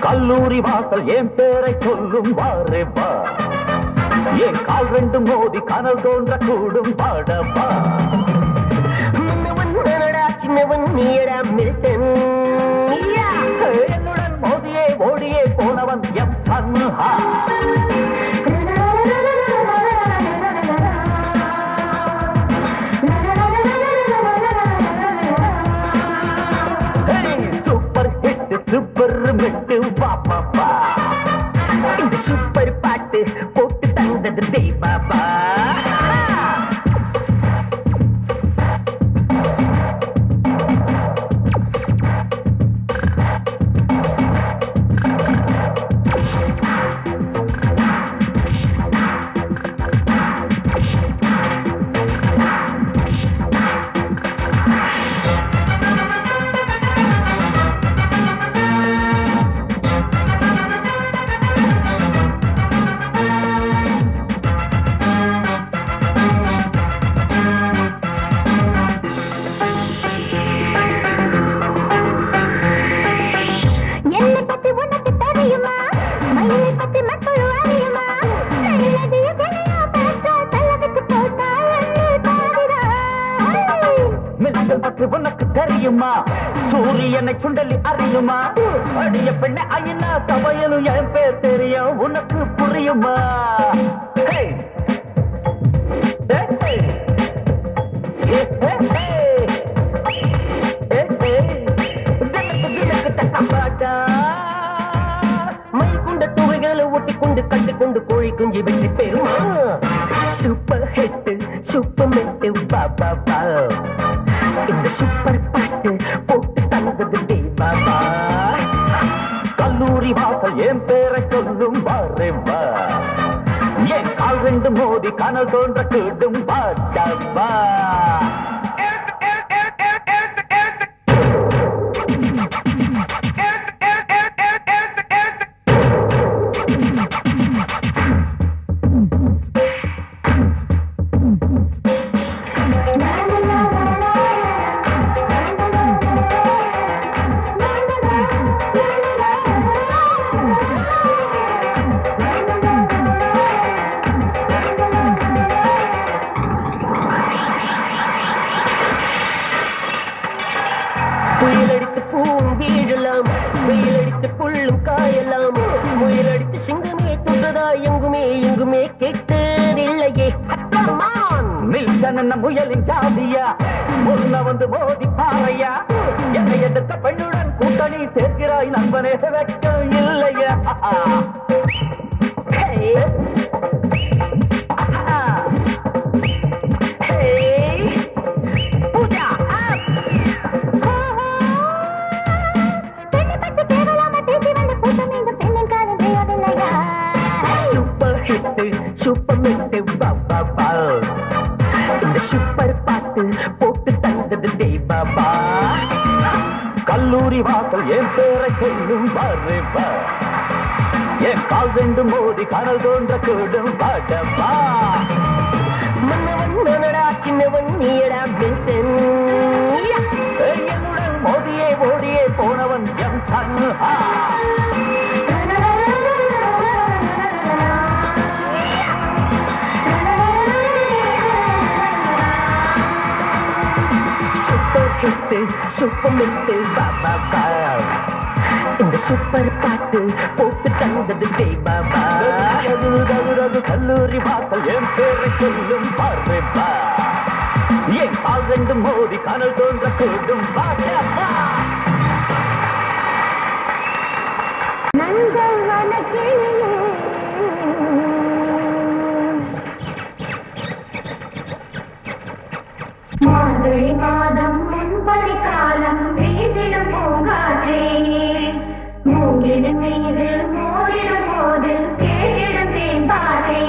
கல்லூரி வாசல் என் பேரை சொல்லும் வாரே வா, என் கால் ரெண்டு மோதி கனல் தோன்ற கூடும் பாடவா. சின்னவன் நீடா மில்டன், என்னுடன் மோதியே ஓடியே போனவன் எம் பாப்பா இந்த சூப்பர் பாட்டு போட்டு தந்தது தேவாபா உனக்கு தெரியுமா சூரியனை சுண்டலி அறியுமா அடிய பெண்ண ஐயனா சமையலும் என் பேர் தெரியும் உனக்கு புரியுமா மை கொண்ட துவைகளை ஒட்டிக்கொண்டு கட்டிக்கொண்டு கோழி குஞ்சு வெட்டி பெருமா சூப்பர் ஹிட் சூப்பர் மெட்டு பாபா பா இந்த சூப்பர் பாட்டு போட்டு தந்தது தேவாபா கல்லூரி வாசல் என் பேரை சொல்லும் வாரேவா என் கால் ரெண்டு மோதி கனல் தோன்ற கூடும் பாட்டப்பா புயலடித்து பூவும் வீழலாம் வெயிலடித்து புள்ளும் காயலாம் முயலடித்து சிங்கமே துன்றதா எங்குமே எங்குமே கேட்டதில்லையே மில்டன் முயலின் ஜாதியா முன்ன வந்து மோதி பாறையா என்னை எதிர்த்த பெண்ணுடன் கூட்டணி சேர்க்கிறாய் நண்பனே வெட்கம் இல்லையா சூப்பர் மெட்டு பாபா இந்த சூப்பர் பாட்டு போட்டு தந்தது தேவாபா கல்லூரி வாசல் என் பேரை சொல்லும் பாருப்பா என் கால் ரெண்டு மோதி கனல் தோன்ற கூடும் பாடப்பா மன்னவன் நானடா சின்னவன் நீயடா பெண்டன் என்னுடன் மோதியே ஓடியே போனவன் எம் கண்ணா சூப்பர் மெட்டு பாபா இந்த சூப்பர் பாட்டு போட்டு தந்தது தேவாபா கல்லூரி வாசல் என் பேரை சொல்லும் பாருப்பா என் கால் ரெண்டு மோதி கனல் தோன்ற கூடும் பாடப்பா நங்கள் வனக்கிளியே மார்கழி மாதம் முன்பதி காலம் வீசிடும் பூங்காற்றே மூங்கிலின் மீது மோதிடும் போது கேட்டிடும் தேன்பாரே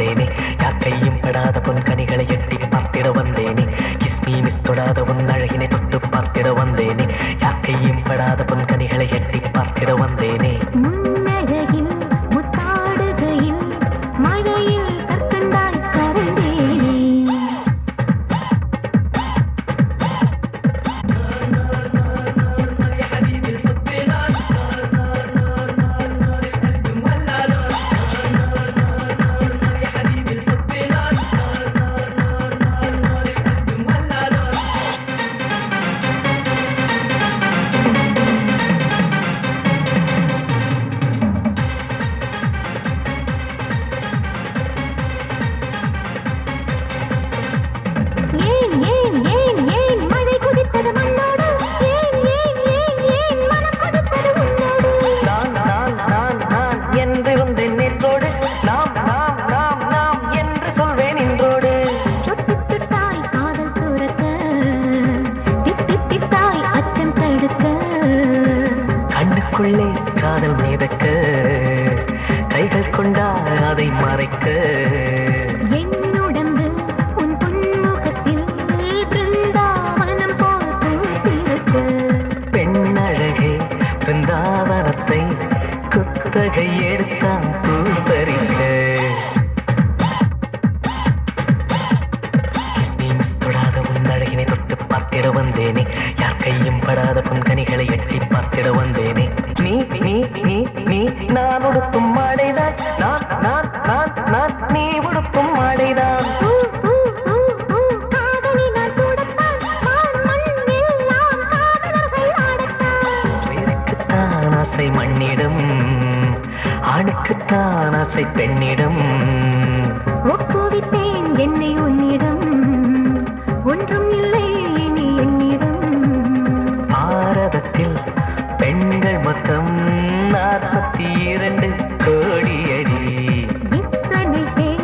வந்தேனே யாக்கையும் படாத பொன் கனிகளை எட்டி பார்த்திட வந்தேனே கிஸ்மி மிஸ் தொடாத உன் அழகினை தொட்டு பார்த்திட வந்தேனே யாக்கையும் படாத பொன் கனிகளை எட்டி பார்த்திட வந்தேனே முன்னழகில் முத்தாடுகையில் மழையில் கற்கண்டாய் கரைந்தேனே காதல் மீதக்க கைகள் கொண்டா அதை மறைக்க என்னுடம்பு உன் பொன்முகத்தில் பிருந்தாவனம் போல் பூத்திருக்க பெண்ணழகே பிருந்தாவனத்தை குத்தகை எடுத்தான் பூப்பறிக்க தொடாத உன் அழகினை தொட்டு பார்த்திட வந்தேனே யார் கையும் படாத பொன்கனிகளை எட்டி பார்த்திட வந்தேனே நீ நீ நீ நீ நான் உடுத்தும் மாடைதான் நான் நான் நான் நான் நீ உடுத்தும் மாடைதான் வேறுக்குத்தான் ஆசை மண்ணிடம் ஆணுக்குத்தான் ஆசை பெண்ணிடம் ஒப்புவித்தேன் என்னை உன்னிடம் ஒன்றும் இல்லை இனி என்னிடம் பாரதத்தில் பெண்கள் மொத்தம் 42 கோடி அடி இத்தனை பேர்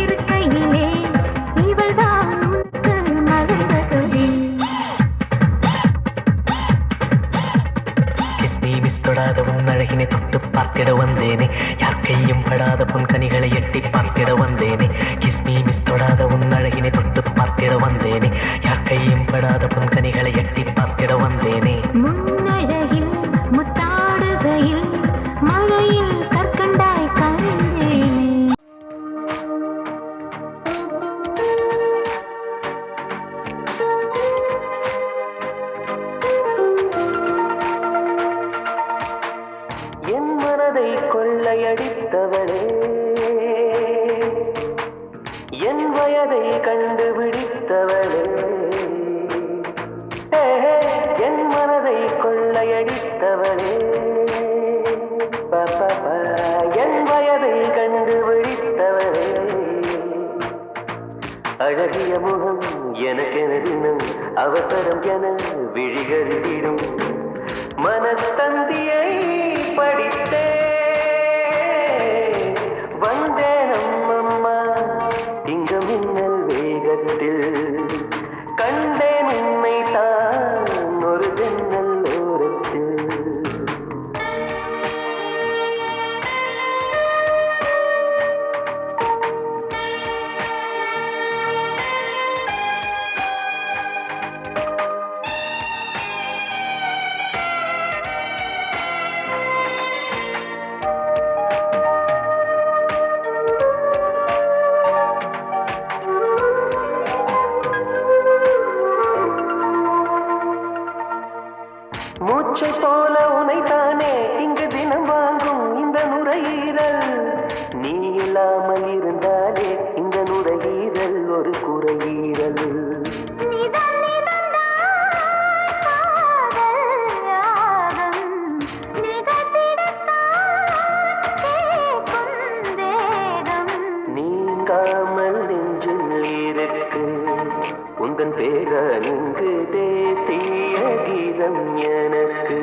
இருக்கையிலே இவள்தான் உனக்கு மறந்தது கிஸ்மி மிஸ் தொடாத உன் அழகினை தொட்டு பார்த்திட வந்தேனே யார் கையும் படாத பொன்கனிகளை எட்டி பார்த்திட வந்தேனே கிஸ்மி மிஸ் தொடாத உன் அழகினை தொட்டு பார்த்திட வந்தேனே யார் கையும் படாத பொன்கனிகளை எட்டி பார்த்திட வந்தேனே முன்னழகில் முத்தாடுகையில் மழையில் கற்கண்டாய் கரைந்தேனே என் மனதை கொள்ளையடித்தவளே என் வயதை கண்டுபிடித்தவளே என் மனதை கொள்ளையடித்தவளே என் வயதை கண்டுபிடித்தவளே அழகிய முகம் எனக்கென தினம் அவசரம் என விழிகளிடும் மனத்தந்தியை படித்தே வந்தேன் அம்மம்மா இங்கு மின்னல் வேகத்தில் கண்டேன் உன்னை தான் ஒரு ஜன்னல் ஓரத்தில் மூச்சை போல உனைத்தானே இங்கு தினம் வாங்கும் இந்த நுரையீரல் நீ இல்லாமல் இருந்தாலே இந்த நுரையீரல் ஒரு குறையீரல் நீங்காமல் நெஞ்சில் இருக்கு உந்தன் பேர இங்கு தேசிய கீதம் எனக்கு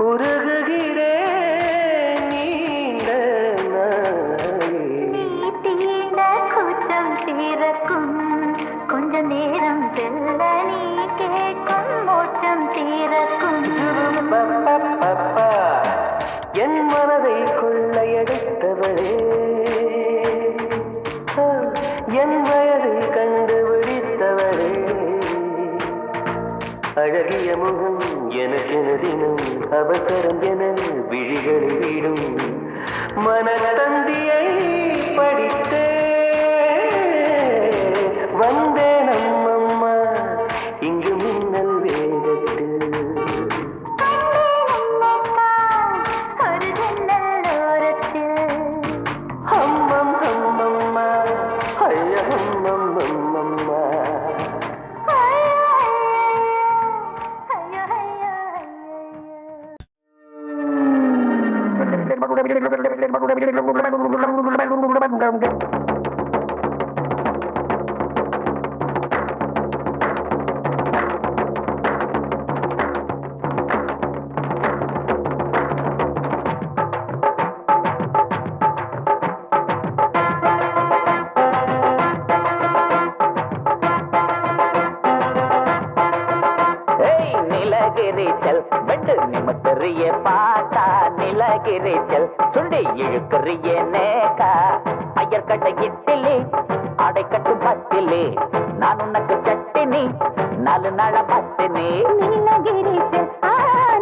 உருகுகிறேன் நீண்ட நாளே. நீ தீண்ட கூச்சம் தீரக்கும் கொஞ்ச நேரம் செல்ல நீ கேட்கும் மோட்சம் தீரக்கும் சுருப்பப்பப்பப்பா, என் மனதை கொள்ளையடித்தவளே, என் வயதை கண்டுபிடித்தவளே, அழகிய முகம் எனக்கென தினம் அவசரம் என விழிகளில் விடும் மனத்தந்தியை படித்தே வந்தேன் அம்மம்மா இங்கு மின்னல் வேகத்தில். ஒரு ஜன்னல் ஓரத்தில் அம்மம் அம்மம்மா ஐய அம்மம் அம்மம்மா. ஐயோ ஐயோ நிலகிரிச்சல் வெண்டு நிமித்தறிய பாட்டா நிலகிரிச்சல் சுண்டி இழுக்கறிய நேக்கா ஐயர்கட்ட இட்டிலி அடைக்கட்டு பத்திலி நான் உனக்கு சட்டினி 4 நாள பத்தினி. நீலகிரிச்சல்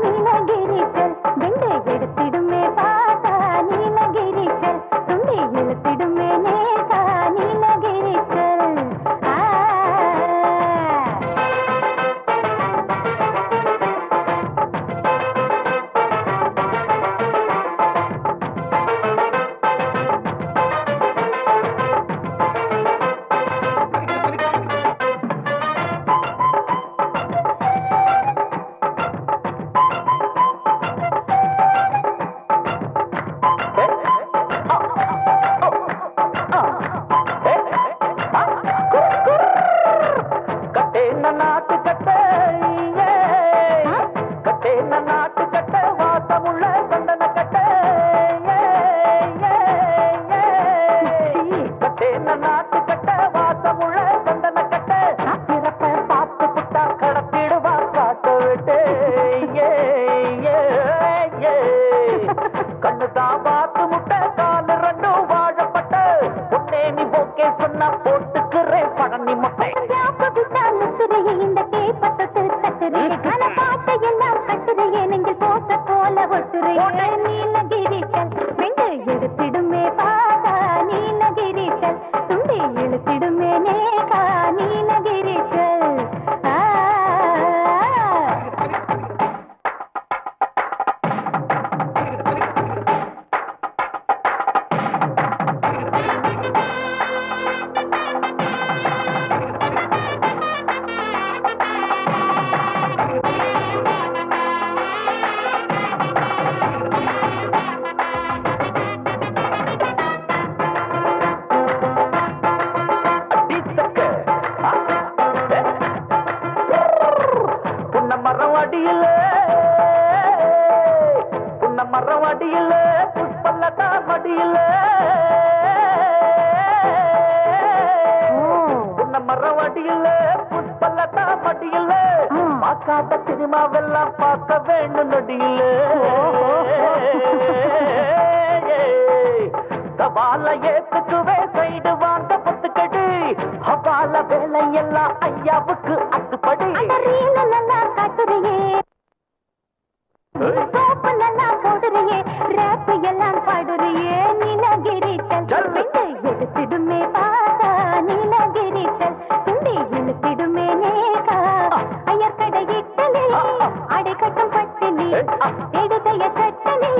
நீலகிரிச்சல் வெண்டு எடுத்திடுமே பாட்டா நீலகிரிச்சல் துண்டி இழுத்திடுமே நேகா நீலகிரிச்சல் மரவடியில புஷ்பல்லதா மடியில உன்ன மரவடியில புஷ்பல்லதா மடியில பார்க்காத சினிமாவெல்லாம் பார்க்க வேண்டும் நொடியில சவால ஏத்துக்குவே சைடு வாங்க பத்துக்கடி ஹவால வேலையெல்லாம் ஐயாவுக்கு அத்துப்படி நல்லா காட்டுறியே சோப்பு நல்லா போடுறியே ரேப்பு எல்லாம் பாடுறியே நீலகிரிச்சல் எடுத்திடுமே பாதா நீலகிரிச்சல் சுண்டி இழுத்திடுமே நேகா ஐயர்கடை இட்டலி அடைக்கட்டும் பட்டினி எடுதைய சட்டனி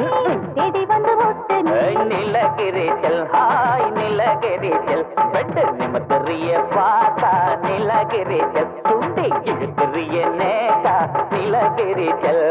தேடி வந்து ஒட்டுனி நீலகிரிச்சல் ஹாய் நீலகிரிச்சல் பெண்டு நிமித்தறிய பாதா நீலகிரிச்சல் சுண்டி இழுத்திறிய நேகா நீலகிரிச்சல்